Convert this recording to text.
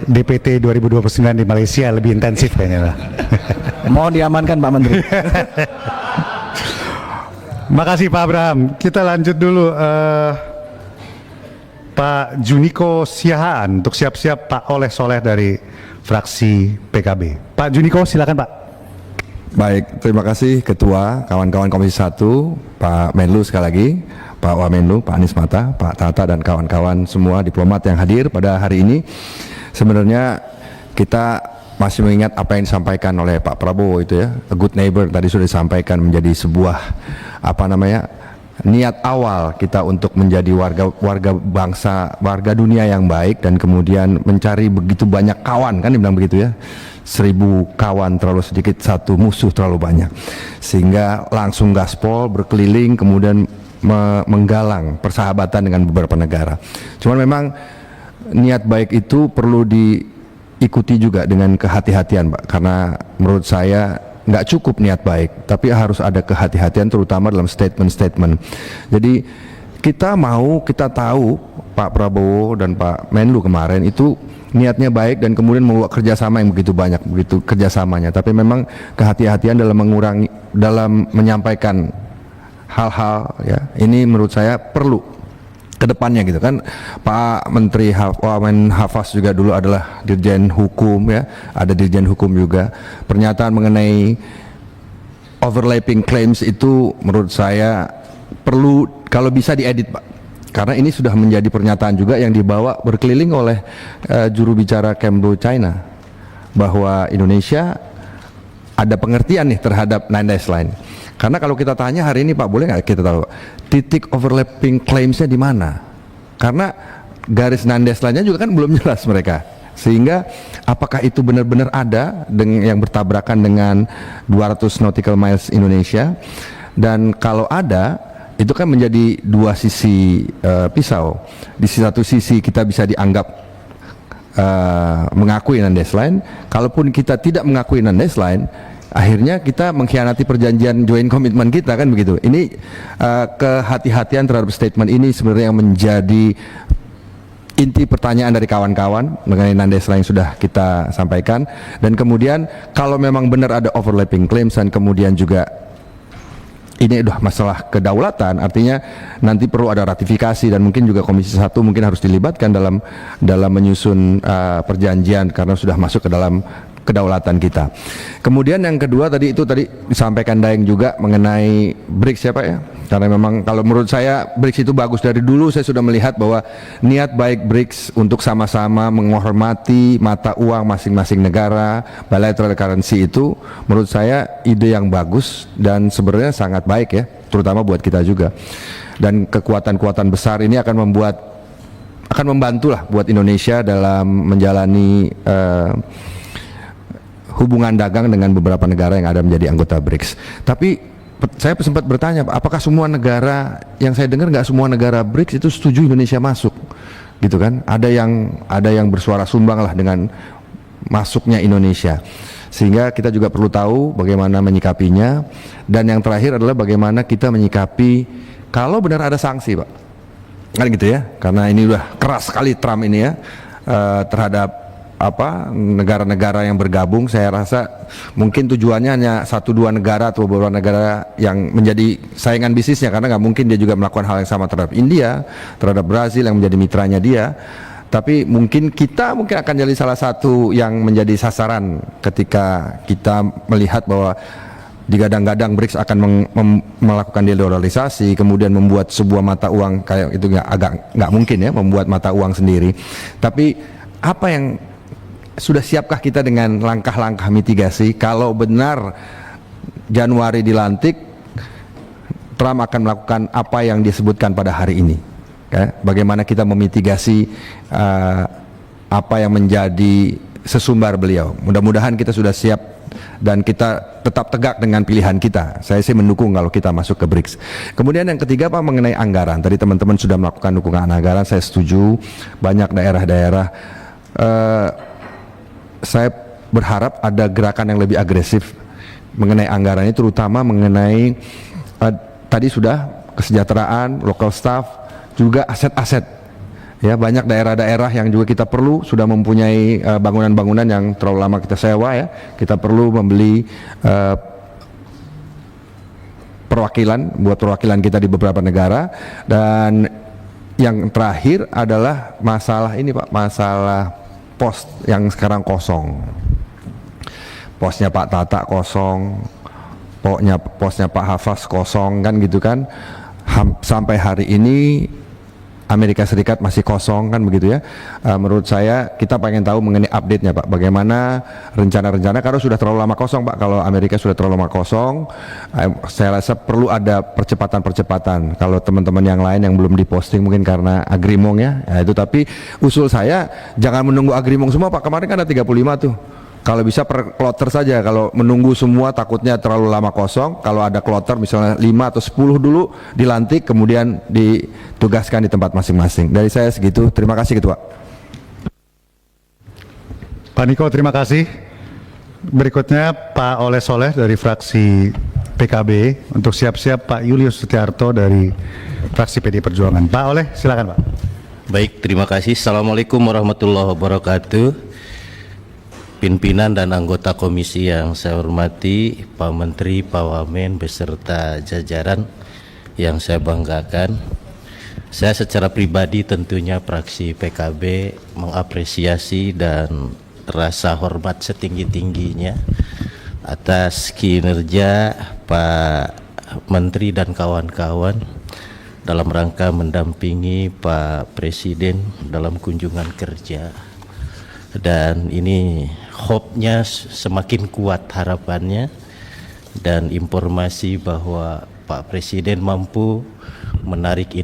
DPT 2029 di Malaysia lebih intensif kayaknya lah. Mohon diamankan Pak Menteri. Makasih Pak Abraham. Kita lanjut dulu Pak Juniko Siahaan untuk siap-siap Pak Oleh Soleh dari fraksi PKB. Pak Juniko silakan Pak. Baik, terima kasih Ketua, kawan-kawan Komisi 1, Pak Menlu sekali lagi, Pak Wamenlu, Pak Anies Mata, Pak Tata dan kawan-kawan semua diplomat yang hadir pada hari ini. Sebenarnya kita masih mengingat apa yang disampaikan oleh Pak Prabowo itu ya, a good neighbor tadi sudah disampaikan menjadi sebuah niat awal kita untuk menjadi warga bangsa, warga dunia yang baik dan kemudian mencari begitu banyak kawan, kan dibilang begitu ya. 1000 kawan terlalu sedikit, satu musuh terlalu banyak, sehingga langsung gaspol berkeliling kemudian menggalang persahabatan dengan beberapa negara. Cuman memang niat baik itu perlu diikuti juga dengan kehati-hatian Pak, karena menurut saya nggak cukup niat baik, tapi harus ada kehati-hatian terutama dalam statement-statement. Jadi kita tahu Pak Prabowo dan Pak Menlu kemarin itu niatnya baik dan kemudian membawa kerjasama yang begitu banyak, begitu kerjasamanya. Tapi memang kehati-hatian dalam menyampaikan hal-hal ya. Ini menurut saya perlu kedepannya gitu kan. Pak Menteri Wamen Hafaz juga dulu adalah Dirjen Hukum ya, ada Dirjen Hukum juga. Pernyataan mengenai overlapping claims itu menurut saya perlu kalau bisa diedit Pak. Karena ini sudah menjadi pernyataan juga yang dibawa berkeliling oleh juru bicara Kemlu China, bahwa Indonesia ada pengertian nih terhadap Nine Dash Line. Karena kalau kita tanya hari ini Pak, boleh nggak kita tahu titik overlapping claimsnya di mana? Karena garis Nine Dash Line-nya juga kan belum jelas mereka. Sehingga apakah itu benar-benar ada yang bertabrakan dengan 200 nautical miles Indonesia? Dan kalau ada, itu kan menjadi dua sisi pisau. Di satu sisi kita bisa dianggap mengakui Nine Dash Line. Kalaupun kita tidak mengakui Nine Dash Line, akhirnya kita mengkhianati perjanjian joint commitment kita, kan begitu. Ini kehati-hatian terhadap statement ini sebenarnya yang menjadi inti pertanyaan dari kawan-kawan mengenai Nine Dash Line sudah kita sampaikan. Dan kemudian kalau memang benar ada overlapping claims dan kemudian juga ini udah masalah kedaulatan, artinya nanti perlu ada ratifikasi dan mungkin juga Komisi 1 mungkin harus dilibatkan dalam menyusun perjanjian karena sudah masuk ke dalam kedaulatan kita. Kemudian yang kedua tadi disampaikan Daeng juga mengenai BRICS ya Pak ya. Karena memang kalau menurut saya BRICS itu bagus, dari dulu saya sudah melihat bahwa niat baik BRICS untuk sama-sama menghormati mata uang masing-masing negara, bilateral currency itu menurut saya ide yang bagus dan sebenarnya sangat baik ya, terutama buat kita juga. Dan kekuatan-kekuatan besar ini akan membantulah buat Indonesia dalam menjalani hubungan dagang dengan beberapa negara yang ada menjadi anggota BRICS. Tapi saya sempat bertanya, apakah semua negara, yang saya dengar nggak semua negara BRICS itu setuju Indonesia masuk, gitu kan? Ada yang bersuara sumbang lah dengan masuknya Indonesia. Sehingga kita juga perlu tahu bagaimana menyikapinya. Dan yang terakhir adalah bagaimana kita menyikapi kalau benar ada sanksi, Pak. Kan gitu ya? Karena ini udah keras sekali Trump ini ya terhadap negara-negara yang bergabung. Saya rasa mungkin tujuannya hanya 1-2 negara atau beberapa negara yang menjadi saingan bisnisnya, karena nggak mungkin dia juga melakukan hal yang sama terhadap India, terhadap Brazil yang menjadi mitranya dia. Tapi mungkin kita akan jadi salah satu yang menjadi sasaran ketika kita melihat bahwa digadang-gadang BRICS akan melakukan dedollarisasi, kemudian membuat sebuah mata uang kayak itu nggak mungkin ya, membuat mata uang sendiri. Tapi apa yang sudah siapkah kita dengan langkah-langkah mitigasi kalau benar Januari dilantik Trump akan melakukan apa yang disebutkan pada hari ini ya? Bagaimana kita memitigasi apa yang menjadi sesumbar beliau. Mudah-mudahan kita sudah siap dan kita tetap tegak dengan pilihan kita. Saya sih mendukung kalau kita masuk ke BRICS. Kemudian yang ketiga Pak, mengenai anggaran. Tadi teman-teman sudah melakukan dukungan anggaran, saya setuju. Banyak daerah-daerah saya berharap ada gerakan yang lebih agresif mengenai anggaran ini, terutama mengenai tadi sudah kesejahteraan, local staff, juga aset-aset Ya, banyak daerah-daerah yang juga kita perlu sudah mempunyai bangunan-bangunan yang terlalu lama kita sewa ya. Kita perlu membeli buat perwakilan kita di beberapa negara. Dan yang terakhir adalah masalah ini Pak, masalah pos yang sekarang kosong. Posnya Pak Tata kosong, posnya Pak Hafaz kosong kan gitu kan. Sampai hari ini Amerika Serikat masih kosong kan begitu ya. Menurut saya kita pengen tahu mengenai update-nya Pak, bagaimana rencana-rencana karena sudah terlalu lama kosong Pak. Kalau Amerika sudah terlalu lama kosong, saya rasa perlu ada percepatan-percepatan. Kalau teman-teman yang lain yang belum diposting mungkin karena agrimong ya, itu. Tapi usul saya jangan menunggu agrimong semua Pak, kemarin kan ada 35 tuh. Kalau bisa per kloter saja, kalau menunggu semua takutnya terlalu lama kosong. Kalau ada kloter misalnya 5 atau 10 dulu dilantik, kemudian ditugaskan di tempat masing-masing. Dari saya segitu, terima kasih Ketua. Pak Niko, terima kasih. Berikutnya Pak Oleh Soleh dari fraksi PKB. Untuk siap-siap Pak Julius Setiarto dari fraksi PD Perjuangan. Pak Oleh, silakan Pak. Baik, terima kasih. Assalamualaikum warahmatullahi wabarakatuh. Pimpinan dan anggota komisi yang saya hormati, Pak Menteri, Pak Wamen, beserta jajaran yang saya banggakan. Saya secara pribadi tentunya fraksi PKB mengapresiasi dan rasa hormat setinggi-tingginya atas kinerja Pak Menteri dan kawan-kawan dalam rangka mendampingi Pak Presiden dalam kunjungan kerja. Dan ini hope-nya semakin kuat harapannya dan informasi bahwa Pak Presiden mampu menarik